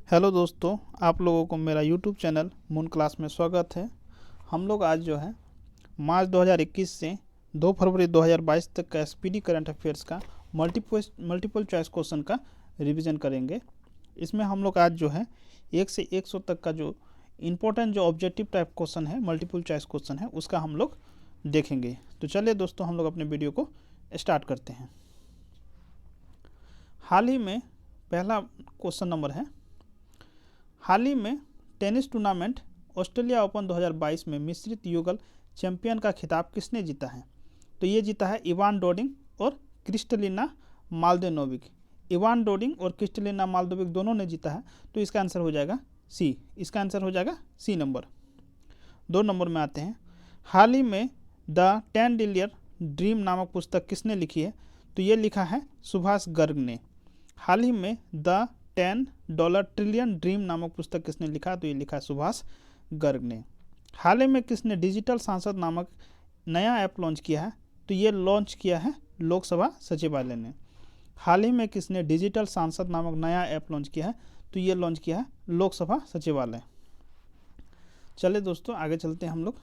Hello दोस्तों, आप लोगों को मेरा यूट्यूब चैनल मून क्लास में स्वागत है। हम लोग आज जो है मार्च 2021 से 2 फरवरी 2022 तक का एसपीडी करंट अफेयर्स का मल्टीपल चॉइस क्वेश्चन का रिवीजन करेंगे। इसमें हम लोग आज जो है 1 से 100 तक का जो इम्पोर्टेंट जो ऑब्जेक्टिव टाइप क्वेश्चन है, मल्टीपल चॉइस क्वेश्चन है, उसका हम लोग देखेंगे। तो चलिए दोस्तों, हम लोग अपने वीडियो को स्टार्ट करते हैं। हाल ही में पहला क्वेश्चन नंबर है, हाल ही में टेनिस टूर्नामेंट ऑस्ट्रेलिया ओपन 2022 में मिश्रित युगल चैंपियन का खिताब किसने जीता है? तो ये जीता है इवान डोडिग और क्रिस्टलिना माल्देनोविक। इवान डोडिग और क्रिस्टलिना माल्देनोविक दोनों ने जीता है, तो इसका आंसर हो जाएगा सी। इसका आंसर हो जाएगा सी नंबर। 2 नंबर में आते हैं, हाल ही में द 10 डिलियर ड्रीम नामक पुस्तक किसने लिखी है? तो ये लिखा है सुभाष गर्ग ने। हाल ही में द $10 ट्रिलियन ड्रीम नामक पुस्तक किसने लिखा? तो ये लिखा है सुभाष गर्ग ने। हाल ही में किसने डिजिटल सांसद नामक नया ऐप लॉन्च किया है? तो ये लॉन्च किया है लोकसभा सचिवालय ने। हाल ही में किसने डिजिटल सांसद नामक नया ऐप लॉन्च किया है? तो ये लॉन्च किया है लोकसभा सचिवालय। चलिए दोस्तों, आगे चलते हैं हम लोग।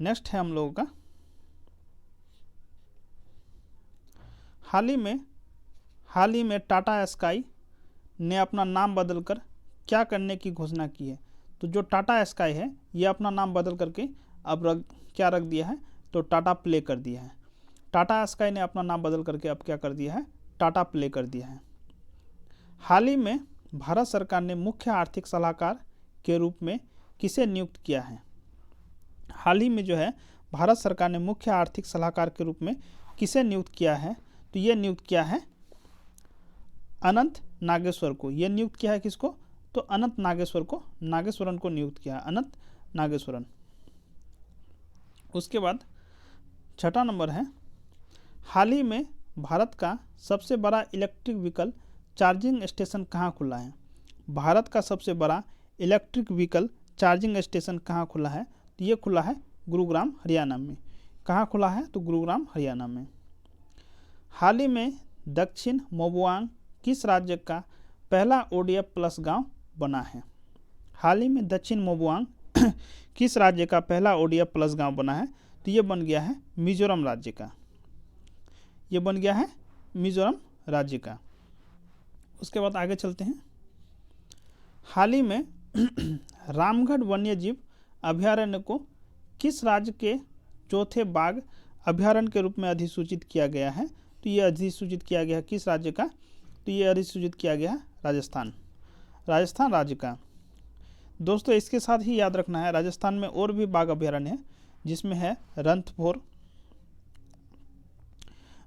नेक्स्ट है हम लोगों का, हाल ही में टाटा स्काई ने अपना नाम बदलकर क्या करने की घोषणा की है? तो जो टाटा स्काई है ये अपना नाम बदल करके अब क्या रख दिया है? तो टाटा प्ले कर दिया है। टाटा स्काई ने अपना नाम बदल करके अब क्या कर दिया है? टाटा प्ले कर दिया है। हाल ही में भारत सरकार ने मुख्य आर्थिक सलाहकार के रूप में किसे नियुक्त किया है? हाल ही में जो है भारत सरकार ने मुख्य आर्थिक सलाहकार के रूप में किसे नियुक्त किया है? तो ये नियुक्त किया है अनंत नागेश्वर को। ये नियुक्त किया है किसको? तो अनंत नागेश्वरन को नियुक्त किया है, अनंत नागेश्वरन। उसके बाद 6ठा नंबर है, हाल ही में भारत का सबसे बड़ा इलेक्ट्रिक व्हीकल चार्जिंग स्टेशन कहाँ खुला है? भारत का सबसे बड़ा इलेक्ट्रिक व्हीकल चार्जिंग स्टेशन कहाँ खुला है? तो ये खुला है गुरुग्राम हरियाणा में। कहाँ खुला है? तो गुरुग्राम हरियाणा में। हाल ही में दक्षिण मोबुआंग किस राज्य का पहला ओडीएफ प्लस गांव बना है? हाल ही में दक्षिण मोबुआंग किस राज्य का पहला ओडीएफ प्लस गांव बना है? तो ये बन गया है मिजोरम राज्य का। ये बन गया है मिजोरम राज्य का। उसके बाद आगे चलते हैं। हाल ही में रामगढ़ वन्यजीव अभयारण्य को किस राज्य के चौथे बाघ अभयारण्य के रूप में अधिसूचित किया गया है? तो ये अधिसूचित किया गया किस राज्य का? तो ये अधिसूचित किया गया राजस्थान राज्य का। दोस्तों, इसके साथ ही याद रखना है, राजस्थान में और भी बाघ अभयारण्य है, जिसमें है रणथंभौर,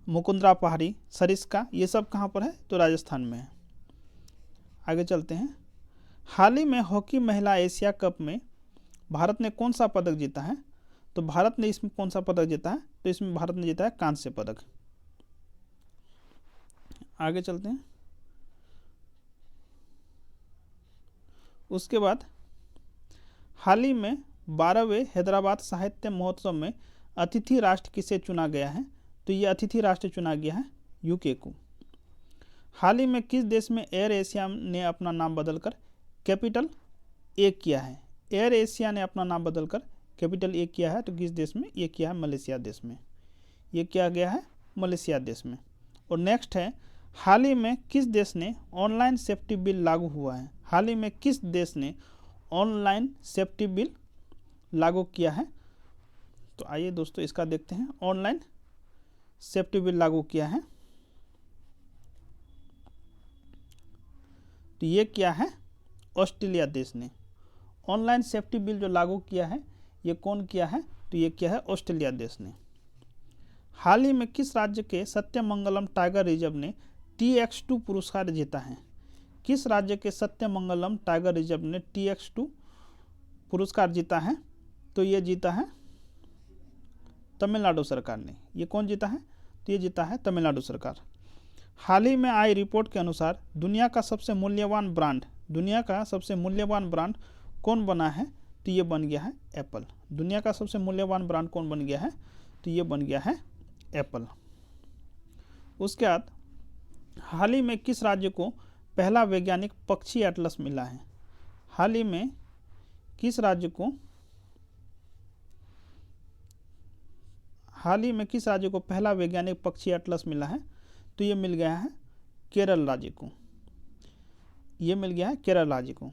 मुकुंदरा पहाड़ी, सरिस्का। ये सब कहाँ पर है? तो राजस्थान में है। आगे चलते हैं। हाल ही में हॉकी महिला एशिया कप में भारत ने कौन सा पदक जीता है? तो भारत ने इसमें कौन सा पदक जीता है? तो इसमें भारत ने जीता है कांस्य पदक। आगे चलते हैं। उसके बाद हाल ही में 12वें हैदराबाद साहित्य महोत्सव में अतिथि राष्ट्र किसे चुना गया है? तो ये अतिथि राष्ट्र चुना गया है यूके को। हाल ही में किस देश में एयर एशिया ने अपना नाम बदलकर कैपिटल ए किया है? एयर एशिया ने अपना नाम बदलकर कैपिटल ए किया है, तो किस देश में? ये किया है मलेशिया देश में। ये किया गया है मलेशिया देश में। और नेक्स्ट है, हाल ही में किस देश ने ऑनलाइन सेफ्टी बिल लागू हुआ है? हाल ही में किस देश ने ऑनलाइन सेफ्टी बिल लागू किया है? तो आइए दोस्तों इसका देखते हैं। ऑनलाइन सेफ्टी बिल लागू किया है, तो ये किया है ऑस्ट्रेलिया देश ने। ऑनलाइन सेफ्टी बिल जो लागू किया है, ये कौन किया है? तो ये किया है ऑस्ट्रेलिया देश ने। हाल ही में किस राज्य के सत्यमंगलम टाइगर रिजर्व ने TX2 पुरस्कार जीता है? किस राज्य के सत्यमंगलम टाइगर रिजर्व ने TX2 पुरस्कार जीता है? तो ये जीता है तमिलनाडु सरकार ने। ये कौन जीता है? तो ये जीता है तमिलनाडु सरकार। हाल ही में आई रिपोर्ट के अनुसार दुनिया का सबसे मूल्यवान ब्रांड कौन बना है? तो ये बन गया है एप्पल। दुनिया का सबसे मूल्यवान ब्रांड कौन बन गया है? तो ये बन गया है एप्पल। उसके बाद हाल ही में किस राज्य को पहला वैज्ञानिक पक्षी एटलस मिला है? हाल ही में किस राज्य को पहला वैज्ञानिक पक्षी एटलस मिला है? तो ये मिल गया है केरल राज्य को।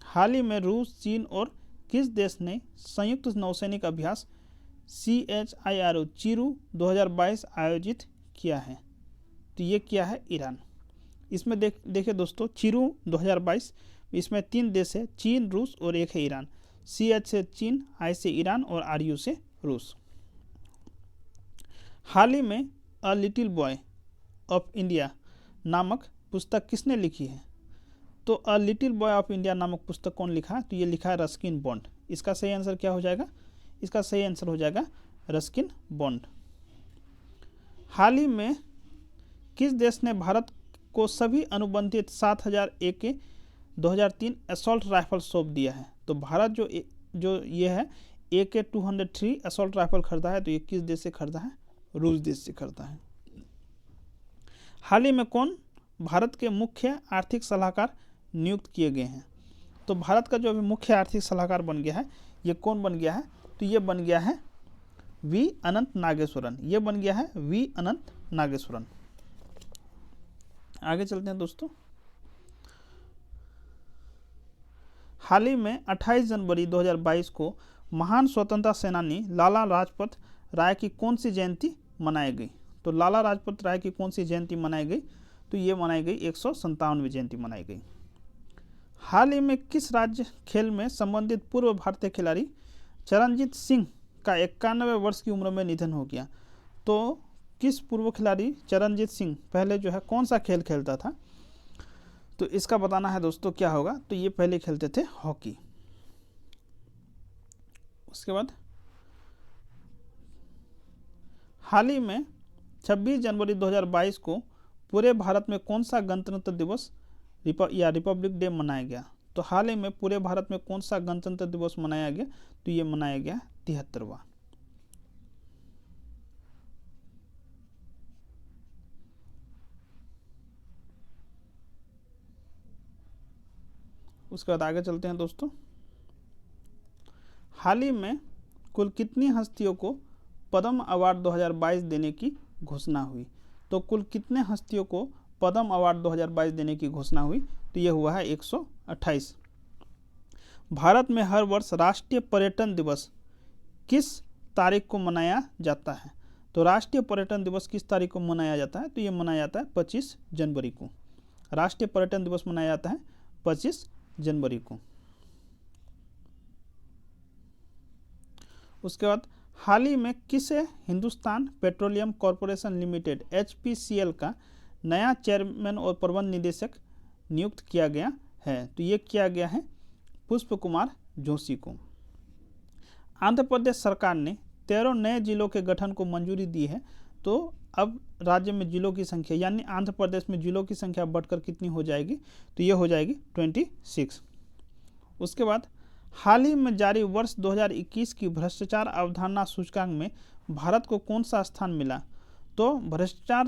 हाल ही में रूस, चीन और किस देश ने संयुक्त नौसैनिक अभ्यास CHIRO चिरू 2022 आयोजित किया है? तो ये किया है ईरान। इसमें देखिए दोस्तों, चिरू 2022 इसमें 3 देश है, चीन, रूस और एक है ईरान। CH से चीन, I से ईरान और RU से रूस। हाल ही में a little boy of India नामक पुस्तक किसने लिखी है? तो a little boy of India नामक पुस्तक कौन लिखा है? तो ये लिखा है रस्किन बॉन्ड। इसका सही आंसर क्या हो जाएगा? इसका सही आंसर हो जाएगा रस्किन बॉन्ड। हाल ही में किस देश ने भारत को सभी अनुबंधित 7000 AK 2003 असॉल्ट राइफल सौंप दिया है? तो भारत जो ये है AK-203 असॉल्ट राइफल खरीदा है, तो ये किस देश से खरीदा है? रूस देश से खरीदा है। हाल ही में कौन भारत के मुख्य आर्थिक सलाहकार नियुक्त किए गए हैं? तो भारत का जो अभी मुख्य आर्थिक सलाहकार बन गया है, ये कौन बन गया है? तो ये बन गया है वी अनंत नागेश्वरन। ये बन गया है वी अनंत नागेश्वरन। आगे चलते हैं दोस्तों। हाल ही में 28 जनवरी 2022 को महान स्वतंत्रता सेनानी लाला लाजपत राय की कौन सी जयंती मनाई गई? तो लाला लाजपत राय की कौन सी जयंती मनाई गई? तो ये मनाई गई 157वीं जयंती मनाई गई। हाल ही में किस राज्य खेल में संबंधित पूर्व भारतीय खिलाड़ी चरणजीत सिंह का 91 वर्ष की उम्र में निधन हो गया? तो किस पूर्व खिलाड़ी चरणजीत सिंह पहले जो है कौन सा खेल खेलता था? तो इसका बताना है दोस्तों क्या होगा। तो ये पहले खेलते थे हॉकी। उसके बाद हाल ही में 26 जनवरी 2022 को पूरे भारत में कौन सा गणतंत्र दिवस या रिपब्लिक डे मनाया गया? तो हाल ही में पूरे भारत में कौन सा गणतंत्र दिवस मनाया गया? तो ये मनाया गया 73वां। उसके बाद आगे चलते हैं दोस्तों। हाल ही में कुल कितनी हस्तियों को पद्म अवार्ड 2022 देने की घोषणा हुई? तो कुल कितने हस्तियों को पद्म अवार्ड 2022 देने की घोषणा हुई? तो यह हुआ है 128। भारत में हर वर्ष राष्ट्रीय पर्यटन दिवस किस तारीख को मनाया जाता है? तो राष्ट्रीय पर्यटन दिवस किस तारीख को मनाया जाता है? तो ये मनाया जाता है 25 जनवरी को। राष्ट्रीय पर्यटन दिवस मनाया जाता है 25 जनवरी को। उसके बाद हाल ही में किसे Hindustan petroleum corporation limited HPCL का नया चेयरमैन और प्रबंध निदेशक नियुक्त किया गया है? तो ये किया गया है पुष्प कुमार जोशी को। आंध्र प्रदेश सरकार ने 13 नए जिलों के गठन को मंजूरी दी है। तो अब राज्य में जिलों की संख्या यानी आंध्र प्रदेश में जिलों की संख्या बढ़कर कितनी हो जाएगी? तो ये हो जाएगी 26। उसके बाद हाल ही में जारी वर्ष 2021 की भ्रष्टाचार अवधारणा सूचकांक में भारत को कौन सा स्थान मिला? तो भ्रष्टाचार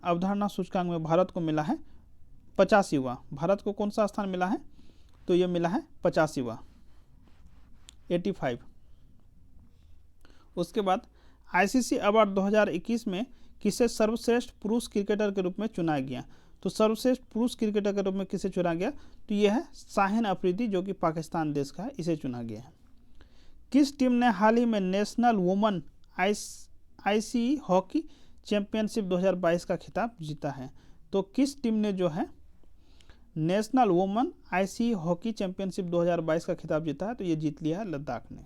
अवधारणा सूचकांक में भारत को मिला है 85वां। भारत को कौन सा स्थान मिला है? तो ये मिला है 85वां, 85। उसके बाद ICC अवार्ड 2021 में किसे सर्वश्रेष्ठ पुरुष क्रिकेटर के रूप में चुना गया? तो सर्वश्रेष्ठ पुरुष क्रिकेटर के रूप में किसे चुना गया? तो यह है शाहीन अफरीदी, जो कि पाकिस्तान देश का है, इसे चुना गया है। किस टीम ने हाल ही में national women ICC hockey championship 2022 का खिताब जीता है? तो किस टीम ने जो है national women ICC hockey championship 2022 का खिताब जीता है? तो ये जीत लिया है लद्दाख ने।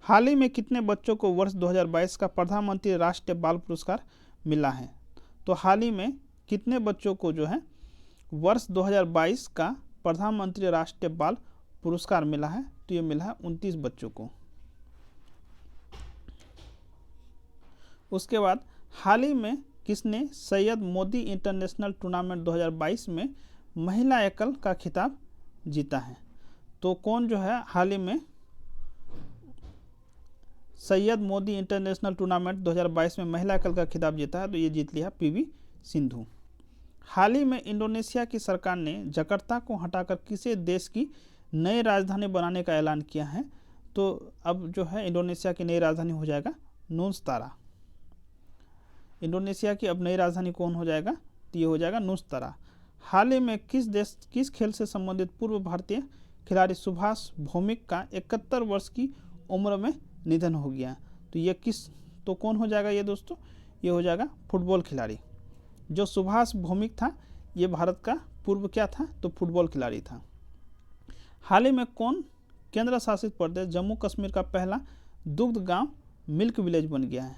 हाल ही में कितने बच्चों को वर्ष 2022 का प्रधानमंत्री राष्ट्रीय बाल पुरस्कार मिला है? तो हाल ही में कितने बच्चों को जो है वर्ष 2022 का प्रधानमंत्री राष्ट्रीय बाल पुरस्कार मिला है? तो ये मिला है 29 बच्चों को। उसके बाद हाल ही में किसने सैयद मोदी इंटरनेशनल टूर्नामेंट 2022 में महिला एकल का खिताब जीता है? तो कौन जो है हाल ही में सैयद मोदी इंटरनेशनल टूर्नामेंट 2022 में महिला एकल का खिताब जीता है? तो ये जीत लिया PV सिंधु। हाल ही में इंडोनेशिया की सरकार ने जकार्ता को हटाकर किसी देश की नई राजधानी बनाने का ऐलान किया है। तो अब जो है इंडोनेशिया की नई राजधानी हो जाएगा नूस्तारा। इंडोनेशिया की अब नई राजधानी कौन हो जाएगा? तो ये हो जाएगा नूस्तारा। हाल ही में किस खेल से संबंधित पूर्व भारतीय खिलाड़ी सुभाष भौमिक का 71 वर्ष की उम्र में निधन हो गया? तो कौन हो जाएगा ये दोस्तों? ये हो जाएगा फुटबॉल खिलाड़ी। जो सुभाष भौमिक था ये भारत का पूर्व क्या था? तो फुटबॉल खिलाड़ी था। हाल ही में कौन केंद्र शासित प्रदेश जम्मू कश्मीर का पहला दुग्ध गांव मिल्क विलेज बन गया है?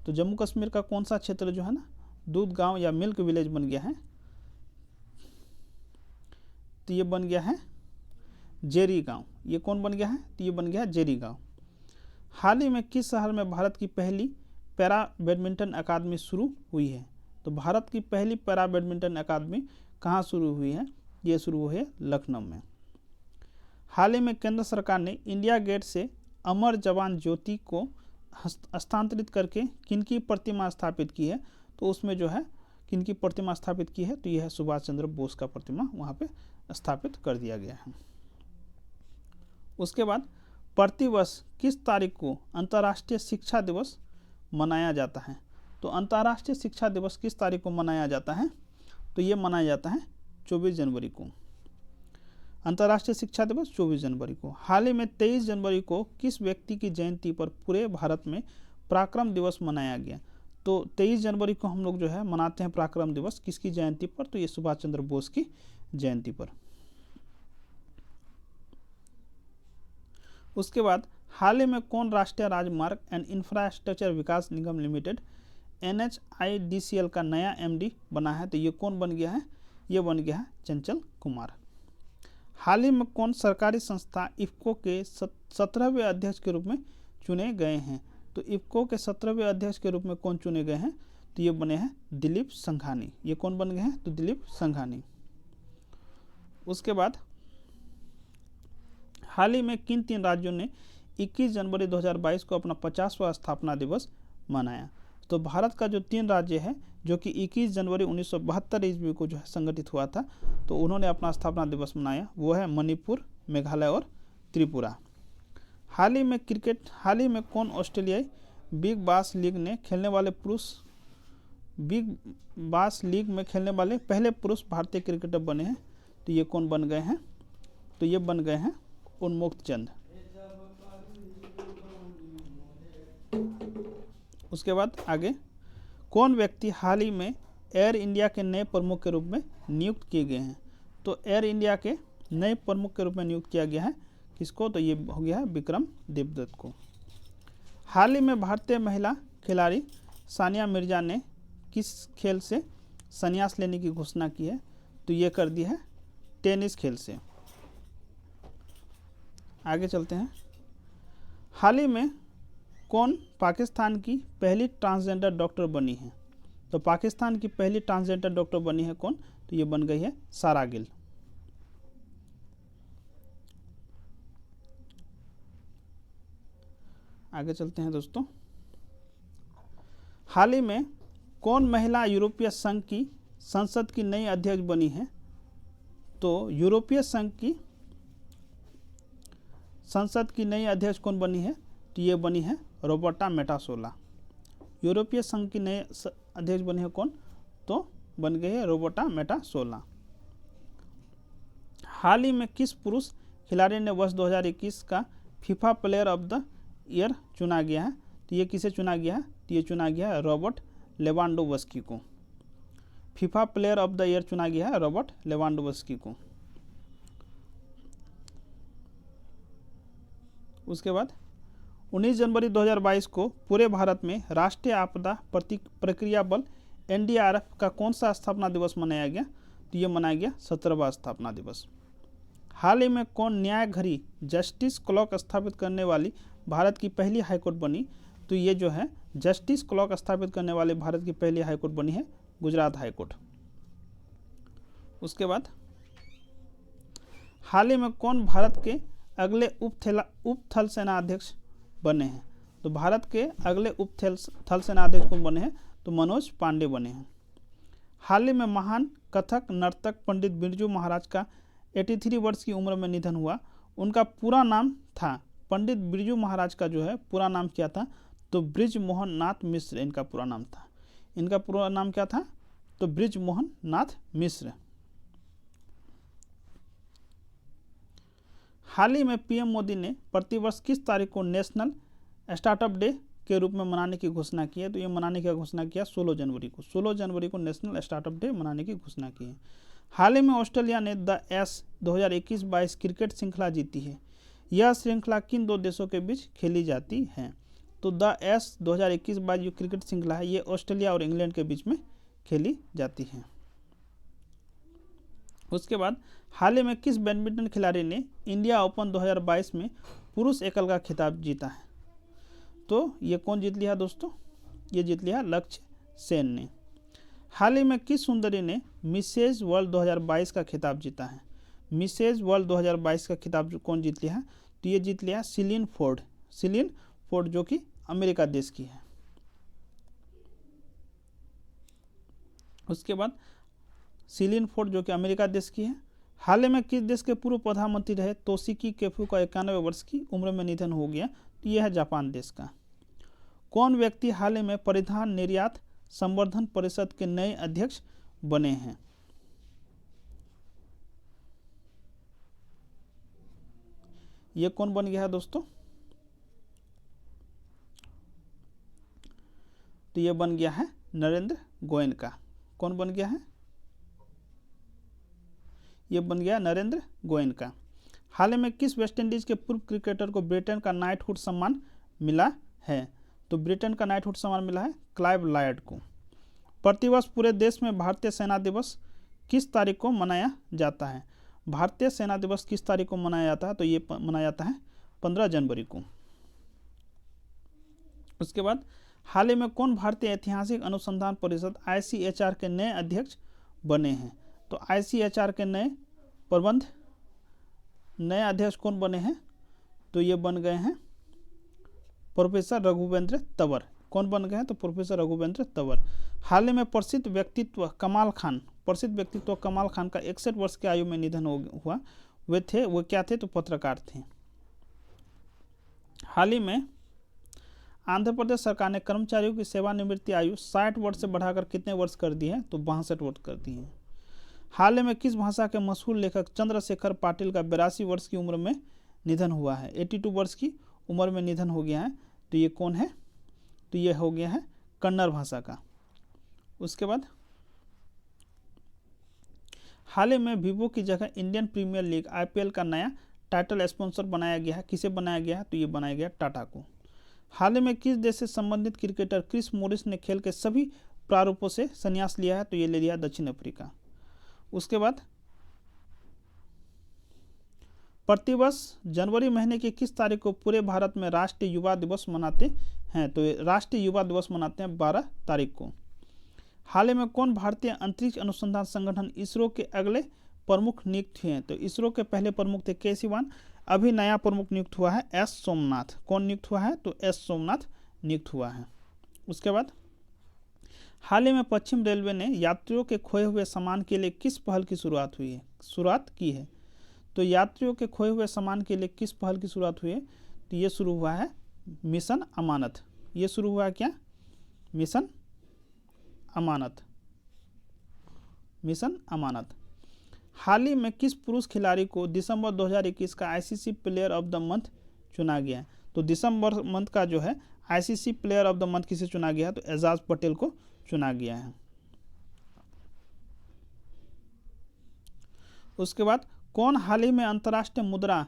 तो जम्मू कश्मीर का कौन सा क्षेत्र जो है ना दूध गांव या मिल्क विलेज बन गया है? तो ये बन गया है जेरी गांव। ये कौन बन गया है? तो ये बन गया है जेरी गांव। हाल ही में किस शहर में भारत की पहली पैरा बैडमिंटन अकादमी शुरू हुई है? तो भारत की पहली पैरा बैडमिंटन अकादमी कहाँ शुरू हुई है? ये शुरू हुई है लखनऊ में। हाल ही में केंद्र सरकार ने इंडिया गेट से अमर जवान ज्योति को हस्तांतरित करके किनकी प्रतिमा स्थापित की है? तो उसमें जो है किनकी प्रतिमा स्थापित की है? तो यह है सुभाष चंद्र बोस का प्रतिमा वहाँ पे स्थापित कर दिया गया है। उसके बाद प्रतिवर्ष किस तारीख को अंतर्राष्ट्रीय शिक्षा दिवस मनाया जाता है? तो अंतर्राष्ट्रीय शिक्षा दिवस किस तारीख को मनाया जाता है? तो ये मनाया जाता है 24 जनवरी को। अंतर्राष्ट्रीय शिक्षा दिवस 24 जनवरी को। हाल ही में 23 जनवरी को किस व्यक्ति की जयंती पर पूरे भारत में पराक्रम दिवस मनाया गया? तो 23 जनवरी को हम लोग जो है मनाते हैं पराक्रम दिवस किसकी जयंती पर? तो ये सुभाष चंद्र बोस की जयंती पर। उसके बाद हाल ही में कौन राष्ट्रीय राजमार्ग and infrastructure Vikas Nigam limited NHIDCL का नया MD बना है? तो ये कौन बन गया है? ये बन गया है चंचल कुमार। हाल ही में कौन सरकारी संस्था इफ्को के 17वें अध्यक्ष के रूप में चुने गए हैं? तो इफ्को के 17वें अध्यक्ष के रूप में कौन चुने गए हैं? तो ये बने हैं दिलीप संघानी। ये कौन बन गए हैं? तो दिलीप संघानी। उसके बाद हाल ही में किन 3 राज्यों ने 21 जनवरी 2022 को अपना 50वां स्थापना दिवस मनाया? तो भारत का जो 3 राज्य है जो कि 21 जनवरी 1972 ईस्वी को जो है संगठित हुआ था, तो उन्होंने अपना स्थापना दिवस मनाया। वो है मणिपुर, मेघालय और त्रिपुरा। हाल ही में कौन ऑस्ट्रेलियाई बिग बास लीग में खेलने वाले पहले पुरुष भारतीय क्रिकेटर बने हैं? तो ये कौन बन गए हैं? तो ये बन गए हैं उन्मुक्त चंद। उसके बाद आगे कौन व्यक्ति हाल ही में एयर इंडिया के नए प्रमुख के रूप में नियुक्त किए गए हैं? तो एयर इंडिया के नए प्रमुख के रूप में नियुक्त किया गया है किसको? तो ये हो गया है विक्रम देवदत्त को। हाल ही में भारतीय महिला खिलाड़ी सानिया मिर्जा ने किस खेल से संन्यास लेने की घोषणा की है? तो ये कर दी है टेनिस खेल से। आगे चलते हैं। हाल ही में कौन पाकिस्तान की पहली ट्रांसजेंडर डॉक्टर बनी है? तो पाकिस्तान की पहली ट्रांसजेंडर डॉक्टर बनी है कौन? तो ये बन गई है सारा गिल। आगे चलते हैं दोस्तों। हाल ही में कौन महिला यूरोपीय संघ की संसद की नई अध्यक्ष बनी है? तो यूरोपीय संघ की संसद की नई अध्यक्ष कौन बनी है? तो ये बनी है रोबर्टा मेटासोला। यूरोपीय संघ की नई अध्यक्ष बनी है कौन? तो बन गई है रोबर्टा मेटासोला। हाल ही में किस पुरुष खिलाड़ी ने वर्ष 2021 का FIFA player of the year चुना गया है? तो ये किसे चुना गया है? तो ये चुना गया है रॉबर्ट लेवांडोव्स्की को। FIFA player of the year चुना गया है रॉबर्ट लेवांडोव्स्की को। उसके बाद 19 जनवरी 2022 को पूरे भारत में राष्ट्रीय आपदा प्रक्रिया बल NDRF का कौन सा स्थापना दिवस मनाया गया? तो ये मनाया गया 17वां स्थापना दिवस। हाल ही में कौन न्याय घड़ी जस्टिस क्लॉक स्थापित करने वाली भारत की पहली हाईकोर्ट बनी? तो ये जो है जस्टिस क्लॉक स्थापित करने वाले भारत की पहली हाईकोर्ट बनी है गुजरात हाईकोर्ट। उसके बाद हाल ही में कौन भारत के अगले उप थल सेनाध्यक्ष बने हैं? तो भारत के अगले उप थल सेनाध्यक्ष कौन बने हैं? तो मनोज पांडे बने हैं। हाल ही में महान कथक नर्तक पंडित बिरजू महाराज का 83 वर्ष की उम्र में निधन हुआ। उनका पूरा नाम था, पंडित बिरजू महाराज का जो है पूरा नाम क्या था, तो ब्रिज मोहन नाथ मिश्र इनका पूरा नाम था। इनका पूरा नाम क्या था, तो ब्रिज मोहन नाथ मिश्र। हाल ही में पीएम मोदी ने प्रतिवर्ष किस तारीख को नेशनल स्टार्टअप डे के रूप में मनाने की घोषणा की है, तो ये मनाने की घोषणा किया 16 जनवरी को। 16 जनवरी को नेशनल स्टार्टअप डे मनाने की घोषणा की है। हाल ही में ऑस्ट्रेलिया ने द एस 2021-22 क्रिकेट श्रृंखला जीती है। यह श्रृंखला किन दो देशों के बीच खेली जाती है, तो द एस 2021-22 जो क्रिकेट श्रृंखला है ये ऑस्ट्रेलिया और इंग्लैंड के बीच में खेली जाती है। उसके बाद हाल ही में किस बैडमिंटन खिलाड़ी ने इंडिया ओपन 2022 में पुरुष एकल का खिताब जीता है, तो ये कौन जीत लिया दोस्तों, ये जीत लिया लक्ष्य सेन ने। हाल ही में किस सुंदरी ने मिसेज वर्ल्ड 2022 का खिताब जीता है, मिसेज वर्ल्ड 2022 का खिताब कौन जीत लिया है, तो ये जीत लिया सिलीन फोर्ड। सिलीन फोर्ड जो कि अमेरिका देश की है। उसके बाद सिलीन फोर्ड जो कि अमेरिका देश की है। हाल ही में किस देश के पूर्व प्रधानमंत्री रहे तोशिकी केफु का 91 वर्ष की उम्र में निधन हो गया, तो यह है जापान देश का। कौन व्यक्ति हाल ही में परिधान निर्यात संवर्धन परिषद के नए अध्यक्ष बने हैं, ये कौन बन गया है दोस्तों, तो ये बन गया है नरेंद्र गोयनका। कौन बन गया है, ये बन गया नरेंद्र गोयनका। हाल ही में किस वेस्टइंडीज के पूर्व क्रिकेटर को ब्रिटेन का नाइटहुड सम्मान मिला है, तो ब्रिटेन का नाइटहुड सम्मान मिला है क्लाइव लायड को। प्रतिवर्ष पूरे देश में भारतीय सेना दिवस किस तारीख को मनाया जाता है, भारतीय सेना दिवस किस तारीख को मनाया जाता है, तो ये मनाया जाता है 15 जनवरी को। उसके बाद हाल ही में कौन भारतीय ऐतिहासिक अनुसंधान परिषद ICHR के नए अध्यक्ष बने हैं, तो ICHR के नए अध्यक्ष कौन बने हैं, तो ये बन गए हैं प्रोफेसर रघुवेंद्र तंवर। कौन बन गए हैं, तो प्रोफेसर रघुवेंद्र तंवर। हाल ही में प्रसिद्ध व्यक्तित्व कमाल खान का 61 वर्ष की आयु में निधन हुआ। वो क्या थे, तो पत्रकार थे। हाल ही में आंध्र प्रदेश सरकार ने कर्मचारियों की सेवानिवृत्ति आयु 60 वर्ष से बढ़ाकर कितने वर्ष कर दी है, तो 62 वर्ष कर दी है। हाल ही में किस भाषा के मशहूर लेखक चंद्रशेखर पाटिल का 82 वर्ष की उम्र में निधन हुआ है, 82 वर्ष की उम्र में निधन हो गया है, तो ये कौन है, तो ये हो गया है कन्नड़ भाषा का। उसके बाद हाल ही में वीवो की जगह इंडियन प्रीमियर लीग IPL का नया टाइटल स्पॉन्सर बनाया गया है, किसे बनाया गया है, तो ये बनाया गया टाटा को। हाल ही में किस देश से संबंधित क्रिकेटर क्रिस मॉरिस ने खेल के सभी प्रारूपों से संन्यास लिया है, तो ये ले लिया दक्षिण अफ्रीका। उसके बाद प्रतिवर्ष जनवरी महीने की किस तारीख को पूरे भारत में राष्ट्रीय युवा दिवस मनाते हैं, तो राष्ट्रीय युवा दिवस मनाते हैं 12 तारीख को। हाल ही में कौन भारतीय अंतरिक्ष अनुसंधान संगठन इसरो के अगले प्रमुख नियुक्त हुए हैं, तो इसरो के पहले प्रमुख थे के सिवान, अभी नया प्रमुख नियुक्त हुआ है S सोमनाथ। कौन नियुक्त हुआ है, तो S सोमनाथ नियुक्त हुआ है। उसके बाद हाल ही में पश्चिम रेलवे ने यात्रियों के खोए हुए सामान के लिए किस पहल की शुरुआत की है, तो यात्रियों के खोए हुए सामान के लिए किस पहल की शुरुआत हुई है, तो ये शुरू हुआ है मिशन अमानत। ये शुरू हुआ है क्या, मिशन अमानत। हाल ही में किस पुरुष खिलाड़ी को दिसंबर 2021 का ICC player of the month चुना गया है, तो दिसंबर मंथ का जो है ICC player of the month किसे चुना गया है, तो एजाज पटेल को चुना गया है। उसके बाद कौन हाल ही में अंतर्राष्ट्रीय मुद्रा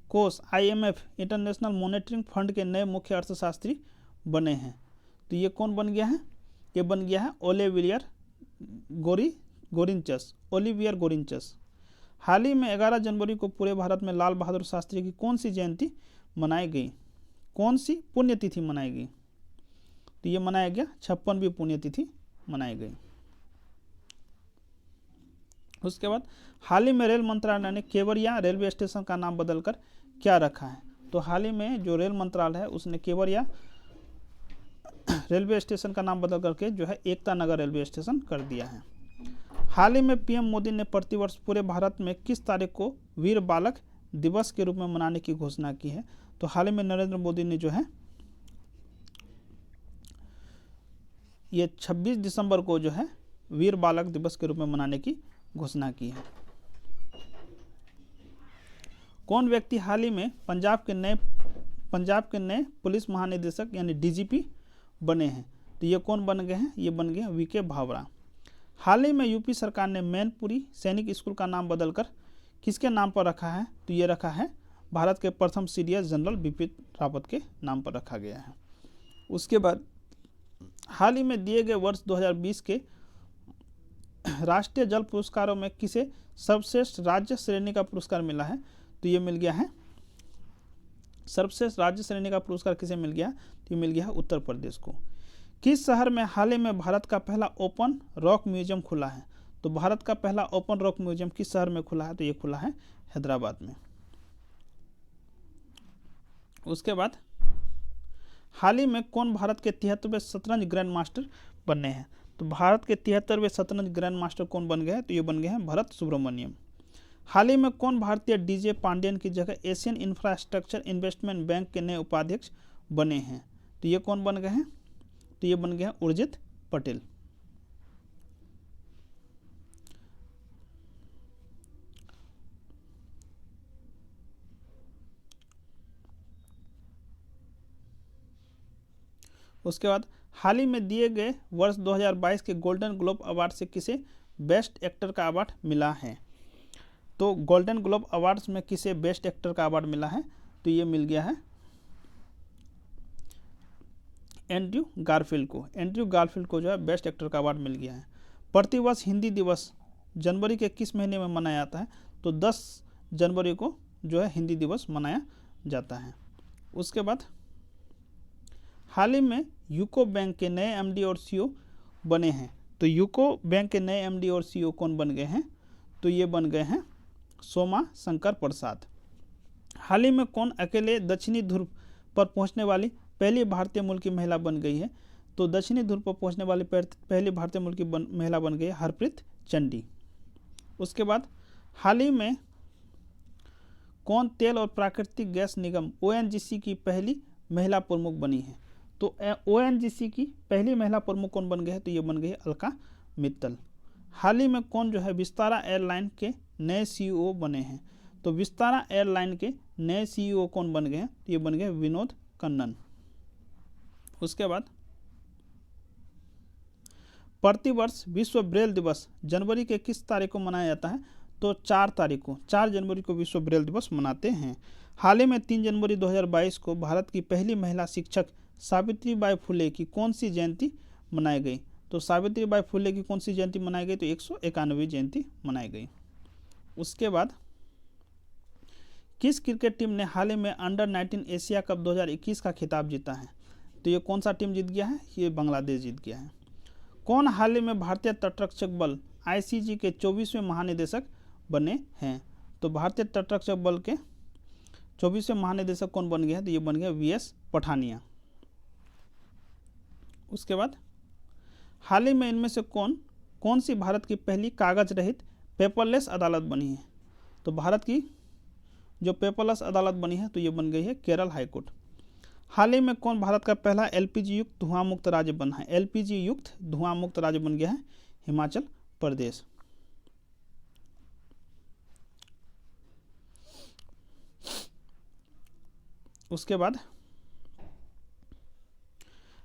कोष IMF इंटरनेशनल मॉनेटरी फंड के नए मुख्य अर्थशास्त्री बने हैं, तो ये कौन बन गया है, ये बन गया है ओलिवियर गोरिंचस। हाल ही में 11 जनवरी को पूरे भारत में लाल बहादुर शास्त्री की कौन सी जयंती मनाई गई, कौन सी पुण्यतिथि मनाई गई, तो ये मनाया गया 56वीं पुण्यतिथि मनाई गई। उसके बाद हाल ही में रेल मंत्रालय ने केवड़िया रेलवे स्टेशन का नाम बदलकर क्या रखा है, तो हाल ही में जो रेल मंत्रालय है उसने केवड़िया रेलवे स्टेशन का नाम बदल करके जो है एकता नगर रेलवे स्टेशन कर दिया है। हाल ही में पीएम मोदी ने प्रतिवर्ष पूरे भारत में किस तारीख को वीर बालक दिवस के रूप में मनाने की घोषणा की है? तो हाल ही में नरेंद्र मोदी ने जो है ये 26 दिसंबर को जो है वीर बालक दिवस के रूप में मनाने की घोषणा की है। कौन व्यक्ति हाल ही में पंजाब के नए पुलिस महानिदेशक यानी डीजीपी बने हैं? तो ये कौन बन गए हैं? ये बन गए वीके भावरा। हाल ही में यूपी सरकार ने मैनपुरी सैनिक स्कूल का नाम बदलकर किसके नाम पर रखा है? तो ये रखा है भारत के प्रथम सीडीएस जनरल बिपिन रावत के नाम पर रखा गया है। उसके बाद हाल ही में दिए गए वर्ष 2020 के राष्ट्रीय जल पुरस्कारों में किसे सर्वश्रेष्ठ राज्य श्रेणी का पुरस्कार मिला है? तो ये मिल गया है सर्वश्रेष्ठ राज्य श्रेणी का पुरस्कार किसे मिल गया? तो ये मिल गया है उत्तर प्रदेश को। किस शहर में हाल ही में भारत का पहला ओपन रॉक म्यूजियम खुला है? तो भारत का पहला ओपन रॉक म्यूजियम किस शहर में खुला है? तो ये खुला है हैदराबाद में। उसके बाद हाल ही में कौन भारत के 73वें शतरंज ग्रैंड मास्टर बने हैं? तो भारत के 73वें शतरंज ग्रैंड मास्टर कौन बन गए हैं? तो ये बन गए हैं भरत सुब्रमण्यम। हाल ही में कौन भारतीय डीजे पांडियन की जगह एशियन इंफ्रास्ट्रक्चर इन्वेस्टमेंट बैंक के नए उपाध्यक्ष बने हैं? तो ये कौन बन गए हैं? तो ये बन गए हैं उर्जित पटेल। उसके बाद हाल ही में दिए गए वर्ष 2022 के गोल्डन ग्लोब अवार्ड से किसे बेस्ट एक्टर का अवार्ड मिला है? तो गोल्डन ग्लोब अवार्ड्स में किसे बेस्ट एक्टर का अवार्ड मिला है? तो ये मिल गया है एंड्रयू गारफील्ड को। एंड्रयू गारफील्ड को जो है बेस्ट एक्टर का अवार्ड मिल गया है। प्रतिवर्ष हिंदी दिवस जनवरी के किस महीने में मनाया जाता है? तो 10 जनवरी को जो है हिंदी दिवस मनाया जाता है। उसके बाद हाल ही में यूको बैंक के नए एमडी और सीईओ बने हैं। तो यूको बैंक के नए एमडी और सीईओ कौन बन गए हैं? तो ये बन गए हैं सोमा शंकर प्रसाद। हाल ही में कौन अकेले दक्षिणी ध्रुव पर पहुंचने वाली पहली भारतीय मूल की महिला बन गई है? तो दक्षिणी ध्रुव पर पहुंचने वाली पहली भारतीय मूल की महिला बन गई है हरप्रीत चंडी। उसके बाद हाल ही में कौन तेल और प्राकृतिक गैस निगम ओएनजीसी की पहली महिला प्रमुख बनी है? तो ओएनजीसी की पहली महिला प्रमुख कौन बन गए हैं? तो ये बन गई है अलका मित्तल। हाल ही में कौन जो है विस्तारा एयरलाइन के नए सीईओ बने हैं? तो विस्तारा एयरलाइन के नए सीईओ कौन बन गए हैं? तो ये बन गए विनोद कन्नन। उसके बाद प्रतिवर्ष विश्व ब्रेल दिवस जनवरी के किस तारीख को मनाया जाता है? तो 4 जनवरी को विश्व ब्रेल दिवस मनाते हैं। हाल ही में 3 जनवरी 2022 को भारत की पहली महिला शिक्षक सावित्रीबाई फुले की कौन सी जयंती मनाई गई? तो सावित्रीबाई फुले की कौन सी जयंती मनाई गई? तो 191वीं जयंती मनाई गई। उसके बाद किस क्रिकेट टीम ने हाल ही में अंडर 19 एशिया कप 2021 का खिताब जीता है? तो ये कौन सा टीम जीत गया है? ये बांग्लादेश जीत गया है। कौन हाल ही में भारतीय तटरक्षक बल आईसीजी के 24वें महानिदेशक बने हैं? तो भारतीय तटरक्षक बल के 24वें महानिदेशक कौन बन गए हैं? तो ये बन गया वीएस पठानिया। उसके बाद हाल ही में इनमें से कौन सी भारत की पहली कागज रहित पेपरलेस अदालत बनी है? तो भारत की जो पेपरलेस अदालत बनी है तो ये बन गई है केरल हाईकोर्ट। हाल ही में कौन भारत का पहला एलपीजी युक्त धुआं मुक्त राज्य बना है? एलपीजी युक्त धुआं मुक्त राज्य बन गया है हिमाचल प्रदेश। उसके बाद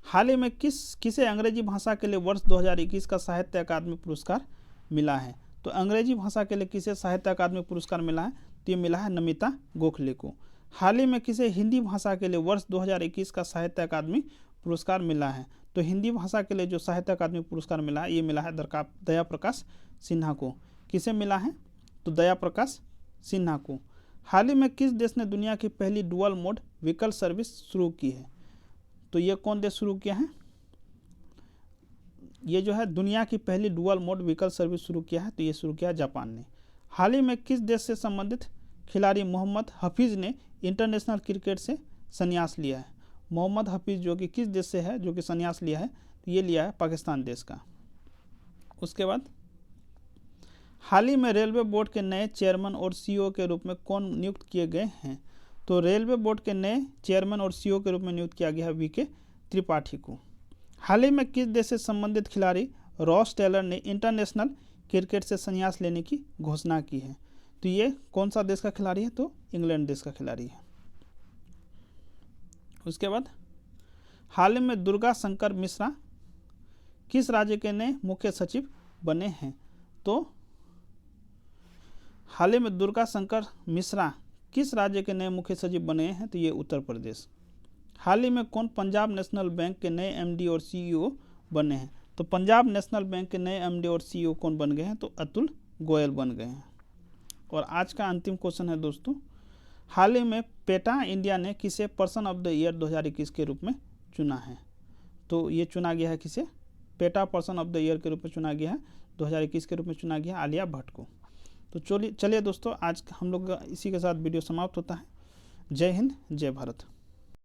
हाल ही में किसे अंग्रेजी भाषा के लिए वर्ष 2021 का साहित्य अकादमी पुरस्कार मिला है? तो अंग्रेजी भाषा के लिए किसे साहित्य अकादमी पुरस्कार मिला है? तो ये मिला है नमिता गोखले को। हाल ही में किसे हिंदी भाषा के लिए वर्ष 2021 का साहित्य अकादमी पुरस्कार मिला है? तो हिंदी भाषा के लिए जो साहित्य अकादमी पुरस्कार मिला है ये मिला है दया प्रकाश सिन्हा को। किसे मिला है? तो दया प्रकाश सिन्हा को। हाल ही में किस देश ने दुनिया की पहली डुअल मोड व्हीकल सर्विस शुरू की है? तो ये कौन देश शुरू किया है? ये जो है दुनिया की पहली डुअल मोड व्हीकल सर्विस शुरू किया है, तो ये शुरू किया जापान ने। हाल ही में किस देश से संबंधित खिलाड़ी मोहम्मद हफीज़ ने इंटरनेशनल क्रिकेट से संन्यास लिया है? मोहम्मद हफीज़ जो कि किस देश से है, जो कि संन्यास लिया है, तो ये लिया है पाकिस्तान देश का। उसके बाद हाल ही में रेलवे बोर्ड के नए चेयरमैन और सीईओ के रूप में कौन नियुक्त किए गए हैं? तो रेलवे बोर्ड के नए चेयरमैन और सीईओ के रूप में नियुक्त किया गया है वीके त्रिपाठी को। हाल ही में किस देश से संबंधित खिलाड़ी रॉस टेलर ने इंटरनेशनल क्रिकेट से संन्यास लेने की घोषणा की है? तो ये कौन सा देश का खिलाड़ी है? तो इंग्लैंड देश का खिलाड़ी है। उसके बाद हाल ही में दुर्गा शंकर मिश्रा किस राज्य के नए मुख्य सचिव बने हैं? तो हाल ही में दुर्गा शंकर मिश्रा किस राज्य के नए मुख्य सचिव बने हैं? तो ये उत्तर प्रदेश। हाल ही में कौन पंजाब नेशनल बैंक के नए एमडी और सीईओ बने हैं? तो पंजाब नेशनल बैंक के नए एमडी और सीईओ कौन बन गए हैं? तो अतुल गोयल बन गए हैं। और आज का अंतिम क्वेश्चन है दोस्तों, हाल ही में पेटा इंडिया ने किसे पर्सन ऑफ द ईयर 2021 के रूप में चुना है? तो ये चुना गया है किसे? PETA person of the year के रूप में चुना गया है 2021 के रूप में चुना गया आलिया भट्ट को। तो चलिए दोस्तों, आज हम लोग इसी के साथ वीडियो समाप्त होता है। जय हिंद, जय भारत।